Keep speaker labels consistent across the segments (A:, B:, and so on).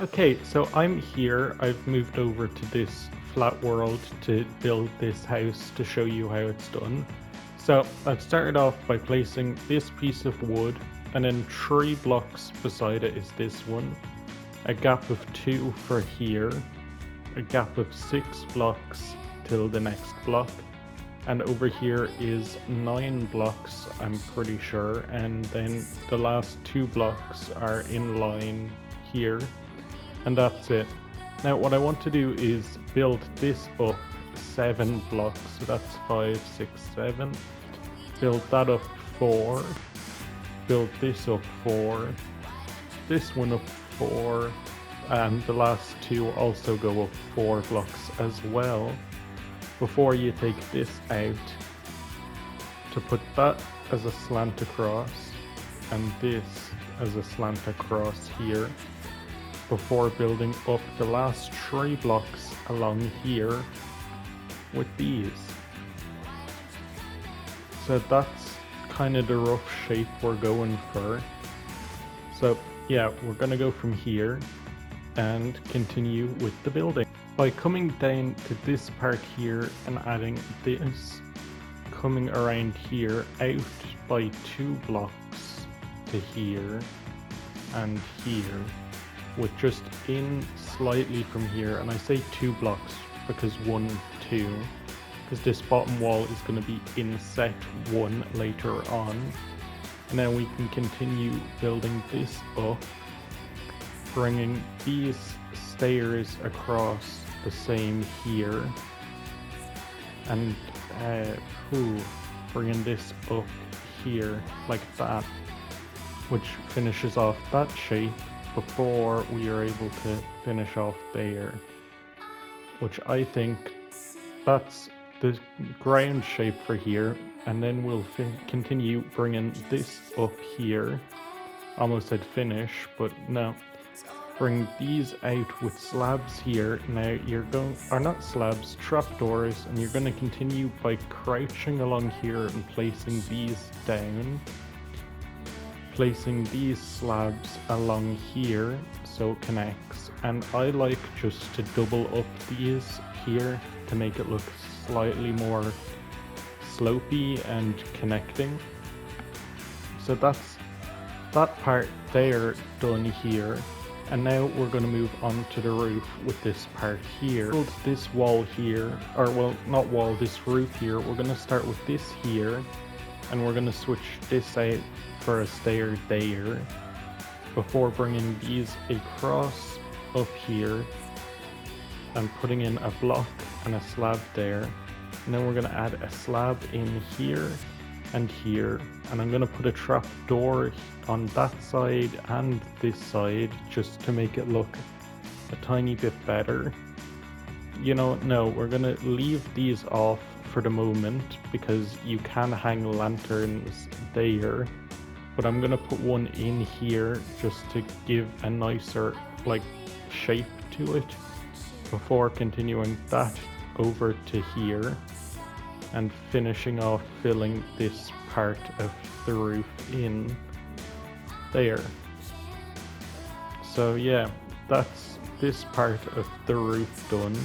A: Okay, so I'm here. I've moved over to this flat world to build this house to show you how it's done. So I've started off by placing this piece of wood, and then 3 blocks beside it is this one, a gap of 2 for here, a gap of 6 blocks till the next block, and over here is 9 blocks, I'm pretty sure, and then the last 2 blocks are in line here, and that's it. Now what I want to do is build this up 7 blocks, so that's 5, 6, 7. Build that up 4, build this up 4, this one up 4, and the last 2 also go up 4 blocks as well, before you take this out to put that as a slant across and this as a slant across here, before building up the last 3 blocks along here with these. So that's kind of the rough shape we're going for. So yeah, we're gonna go from here and continue with the building by coming down to this part here and adding this, coming around here out by 2 blocks to here and here, with just in slightly from here, and I say 2 blocks because 1, 2, because this bottom wall is going to be in set 1 later on. And then we can continue building this up, bringing these stairs across the same here, and bringing this up here like that, which finishes off that shape before we are able to finish off there, which I think that's the ground shape for here. And then we'll continue bringing this up here. Almost said finish, but no. Bring these out with slabs here. Now you're going, or not slabs, trapdoors, and you're going to continue by crouching along here and placing these down. Placing these slabs along here so it connects, and I like just to double up these here to make it look slightly more slopey and connecting. So that's that part there done here, and now we're going to move on to the roof with this part here. Build this wall here, or well, not wall, this roof here. We're going to start with this here, and we're going to switch this out for a stair there, before bringing these across up here and putting in a block and a slab there. And then we're going to add a slab in here and here, and I'm going to put a trap door on that side and this side just to make it look a tiny bit better. You know, no, we're going to leave these off for the moment because you can hang lanterns there, but I'm going to put one in here just to give a nicer like shape to it, before continuing that over to here and finishing off filling this part of the roof in there. So yeah, that's this part of the roof done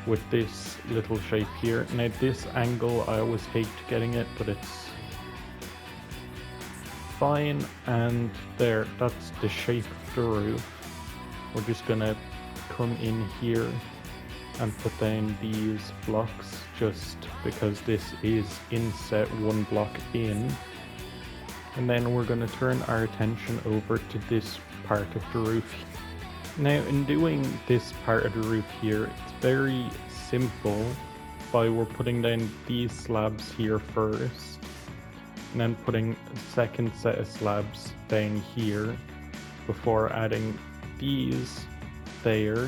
A: with this little shape here. Now this angle, I always hate getting it, but it's fine. And there, that's the shape of the roof. We're just gonna come in here and put down these blocks just because this is inset 1 block in. And then we're going to turn our attention over to this part of the roof. Now in doing this part of the roof here, it's very simple. We're putting down these slabs here first, and then putting a second set of slabs down here before adding these there,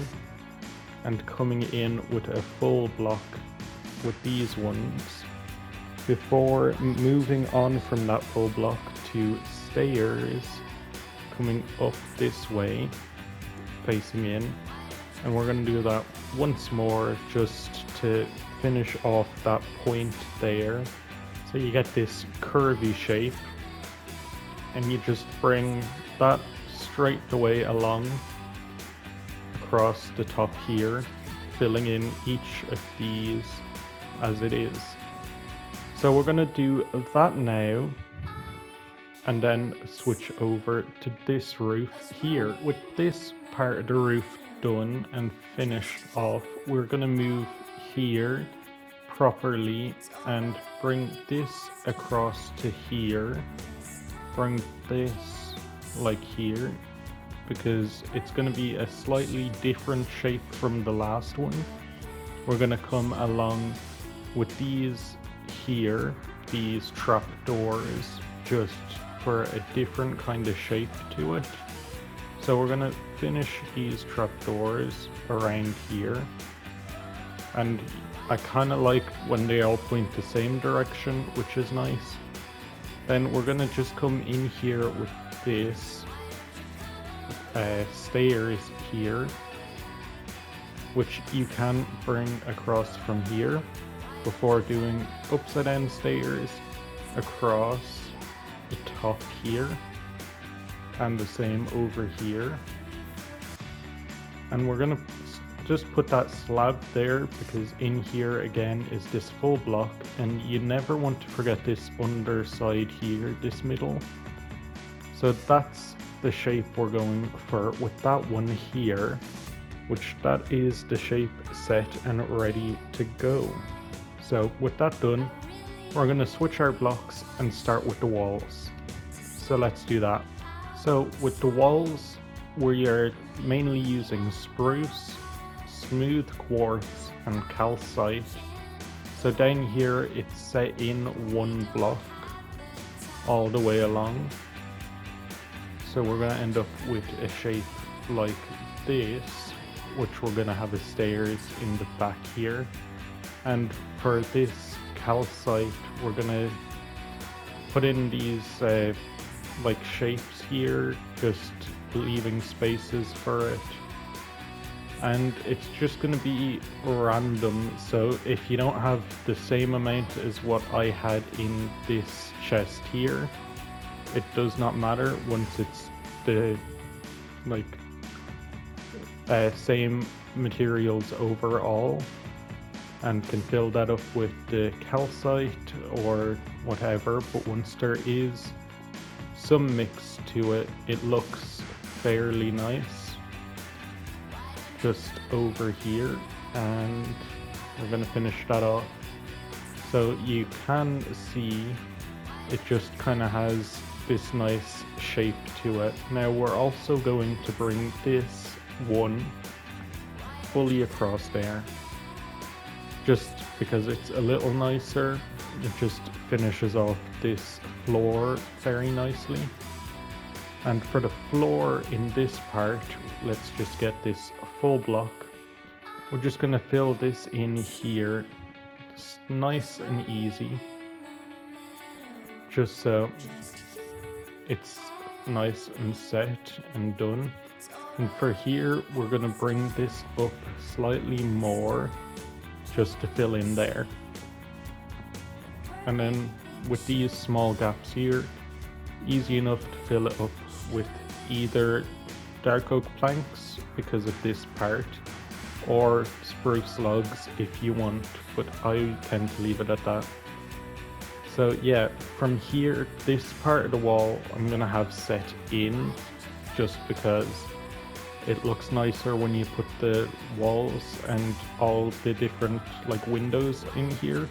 A: and coming in with a full block with these ones, before moving on from that full block to stairs coming up this way facing in. And we're going to do that once more just to finish off that point there, so you get this curvy shape, and you just bring that straight the way along across the top here, filling in each of these as it is. So we're going to do that now, and then switch over to this roof here. With this part of the roof done and finished off, we're going to move here properly and bring this across to here. Bring this like here, because it's going to be a slightly different shape from the last one. We're going to come along with these here, these trapdoors, just for a different kind of shape to it. So we're going to finish these trapdoors around here, and I kind of like when they all point the same direction, which is nice. Then we're going to just come in here with this stairs here, which you can bring across from here before doing upside down stairs across the top here, and the same over here. And we're gonna just put that slab there, because in here again is this full block, and you never want to forget this underside here, this middle. So that's the shape we're going for with that one here, which that is the shape set and ready to go. So with that done, we're going to switch our blocks and start with the walls. So let's do that. So with the walls, we are mainly using spruce, smooth quartz and calcite. So down here it's set in one block all the way along. So we're going to end up with a shape like this, which we're going to have a stairs in the back here. And for this calcite, we're going to put in these like shapes here, just leaving spaces for it. And it's just going to be random, so if you don't have the same amount as what I had in this chest here, it does not matter once it's the like same materials overall, and can fill that up with the calcite or whatever. But once there is some mix to it, it looks fairly nice just over here, and we're going to finish that off. So you can see it just kind of has this nice shape to it. Now we're also going to bring this one fully across there, just because it's a little nicer. It just finishes off this floor very nicely. And for the floor in this part, let's just get this full block. We're just going to fill this in here, just nice and easy, just so it's nice and set and done. And for here, we're going to bring this up slightly more, just to fill in there. And then with these small gaps here, easy enough to fill it up with either dark oak planks because of this part, or spruce logs if you want, but I tend to leave it at that. So yeah, from here, this part of the wall I'm gonna have set in, just because it looks nicer when you put the walls and all the different like windows in here.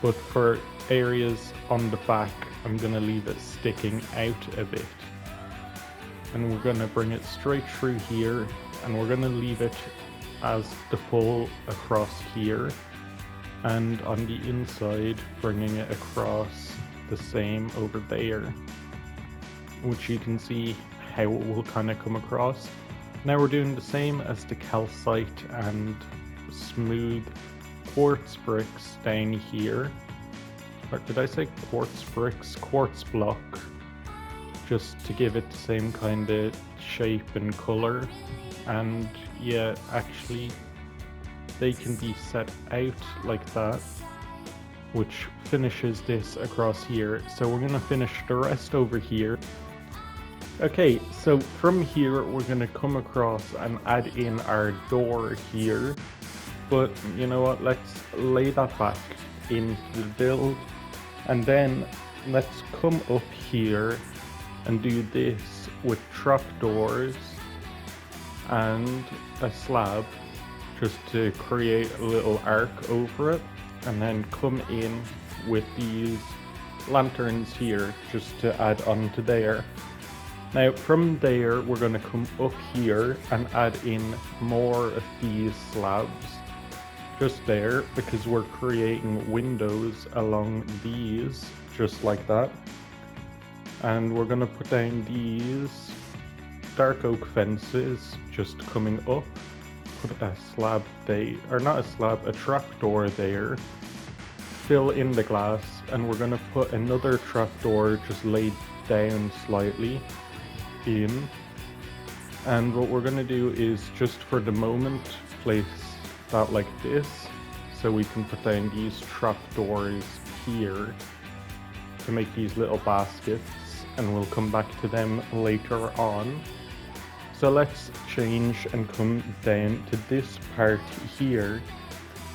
A: But for areas on the back, I'm gonna leave it sticking out a bit. And we're gonna bring it straight through here, and we're gonna leave it as the full across here, and on the inside bringing it across the same over there, which you can see how it will kind of come across. Now we're doing the same as the calcite and smooth quartz bricks down here. Or did I say quartz bricks? Quartz block, just to give it the same kind of shape and color. And yeah, actually they can be set out like that, which finishes this across here. So we're gonna finish the rest over here. Okay, so from here we're gonna come across and add in our door here. But you know what, let's lay that back into the build. And then let's come up here and do this with trapdoors and a slab just to create a little arc over it. And then come in with these lanterns here just to add on to there. Now from there we're going to come up here and add in more of these slabs just there, because we're creating windows along these just like that. And we're going to put down these dark oak fences just coming up, put a slab there, or not a slab, a trapdoor there, fill in the glass, and we're going to put another trapdoor just laid down slightly in. And what we're going to do is just for the moment place that like this, so we can put down these trapdoors here to make these little baskets, and we'll come back to them later on. So let's change and come down to this part here,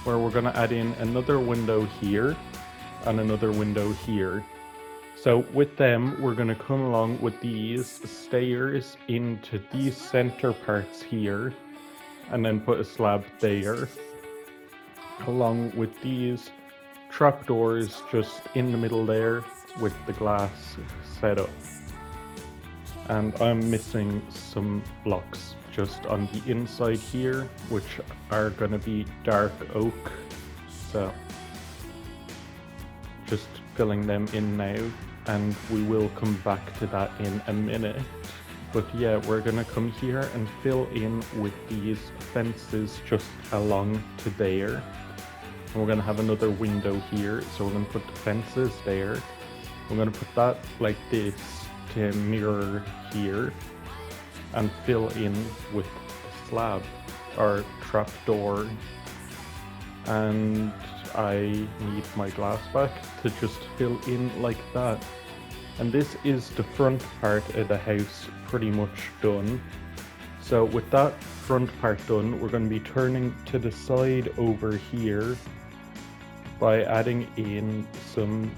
A: where we're going to add in another window here and another window here. So with them, we're going to come along with these stairs into these center parts here, and then put a slab there, along with these trapdoors just in the middle there with the glass setup. And I'm missing some blocks just on the inside here, which are going to be dark oak. So just filling them in now, and we will come back to that in a minute. But yeah, we're going to come here and fill in with these fences just along to there. And we're going to have another window here, so we're going to put the fences there. We're going to put that like this to mirror here, and fill in with a slab or trapdoor. And I need my glass back to just fill in like that. And this is the front part of the house pretty much done. So with that front part done, we're going to be turning to the side over here by adding in some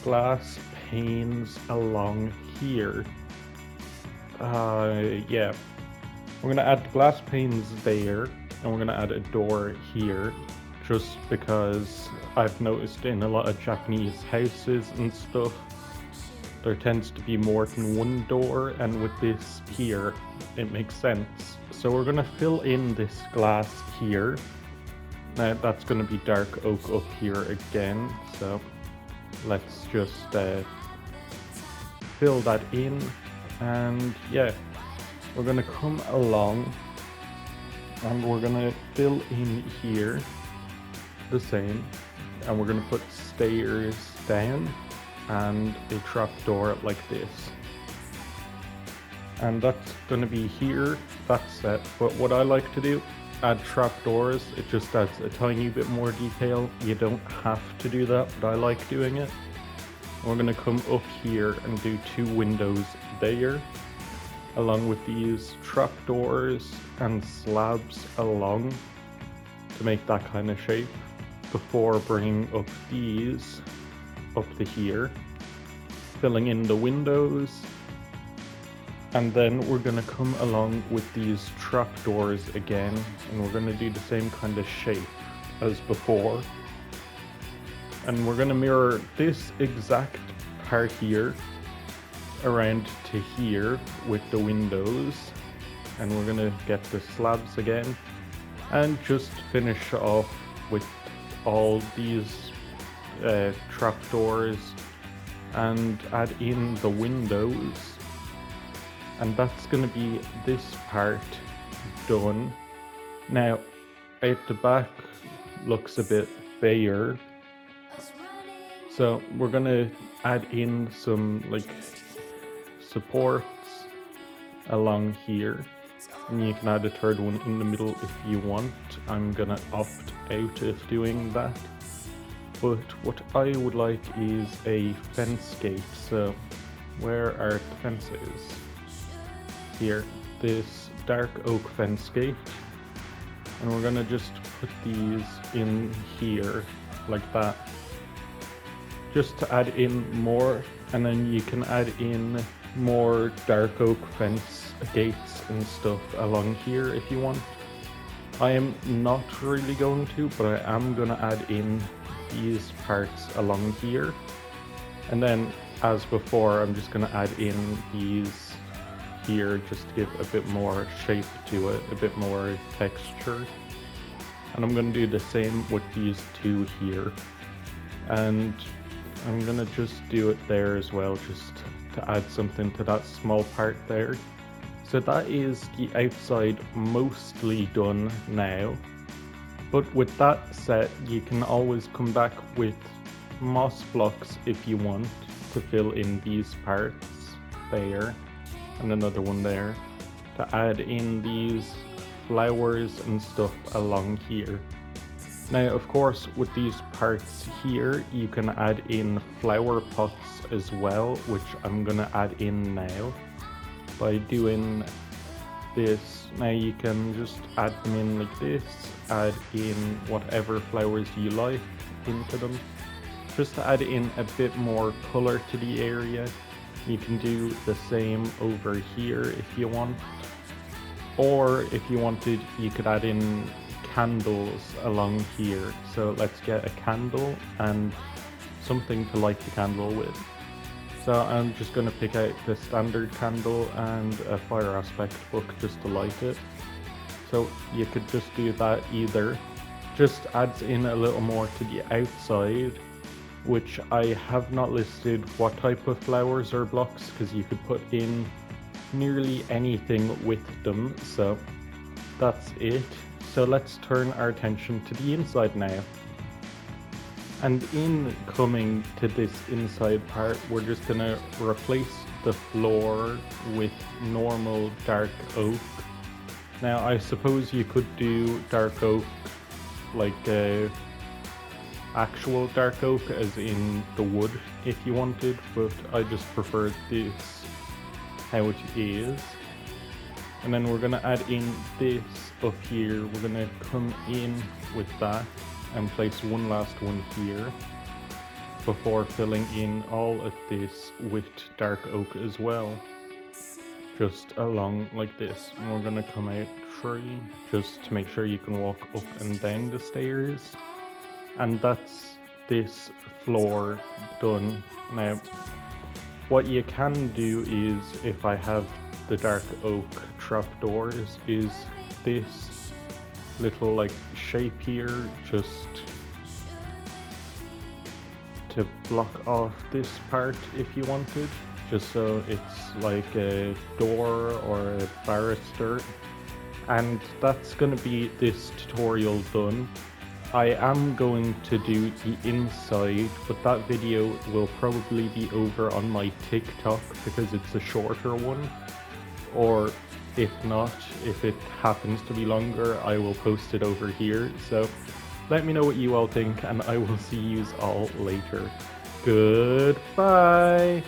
A: glass panes along here. Yeah, we're going to add glass panes there, and we're going to add a door here, just because I've noticed in a lot of Japanese houses and stuff, there tends to be more than one door, and with this here, it makes sense. So we're going to fill in this glass here. Now that's going to be dark oak up here again, so let's just fill that in. And yeah, we're going to come along and we're going to fill in here the same, and we're going to put stairs down and a trapdoor like this. And that's going to be here, that's set. But what I like to do, add trapdoors, it just adds a tiny bit more detail. You don't have to do that, but I like doing it. We're going to come up here and do two windows there, along with these trapdoors and slabs along to make that kind of shape, before bringing up these up to here, filling in the windows. And then we're going to come along with these trapdoors again, and we're going to do the same kind of shape as before. And we're going to mirror this exact part here around to here with the windows. And we're going to get the slabs again and just finish off with all these trapdoors and add in the windows. And that's going to be this part done. Now, at the back looks a bit bare, so we're going to add in some like supports along here, and you can add a third one in the middle if you want. I'm going to opt out of doing that, but what I would like is a fence gate. So where are the fences? here, this dark oak fence gate, and we're gonna just put these in here like that, just to add in more, and then you can add in more dark oak fence gates and stuff along here if you want. I am not really going to, but I am gonna add in these parts along here, and then as before I'm just gonna add in these here just to give a bit more shape to it, a bit more texture. And I'm gonna do the same with these two here, and I'm gonna just do it there as well, just to add something to that small part there. So that is the outside mostly done now, but with that set you can always come back with moss blocks if you want to fill in these parts there, and another one there, to add in these flowers and stuff along here. Now of course with these parts here you can add in flower pots as well, which I'm gonna add in now by doing this. Now you can just add them in like this, add in whatever flowers you like into them, just to add in a bit more color to the area. You can do the same over here if you want, or if you wanted you could add in candles along here. So let's get a candle and something to light the candle with. So I'm just going to pick out the standard candle and a fire aspect book just to light it. So you could just do that either. Just adds in a little more to the outside, which I have not listed what type of flowers or blocks, because you could put in nearly anything with them. So that's it. So let's turn our attention to the inside now. And in coming to this inside part, we're just gonna replace the floor with normal dark oak. Now I suppose you could do dark oak like actual dark oak as in the wood if you wanted, but I just prefer this how it is. And then we're gonna add in this up here. We're gonna come in with that and place one last one here before filling in all of this with dark oak as well, just along like this. And we're gonna come out 3 just to make sure you can walk up and down the stairs, and that's this floor done. Now what you can do is, if I have the dark oak trapdoors, is this little like shape here just to block off this part if you wanted, just so it's like a door or a barrister. And that's going to be this tutorial done. I am going to do the inside, but that video will probably be over on my TikTok because it's a shorter one, or if not, if it happens to be longer, I will post it over here. So let me know what you all think, and I will see you all later. Goodbye!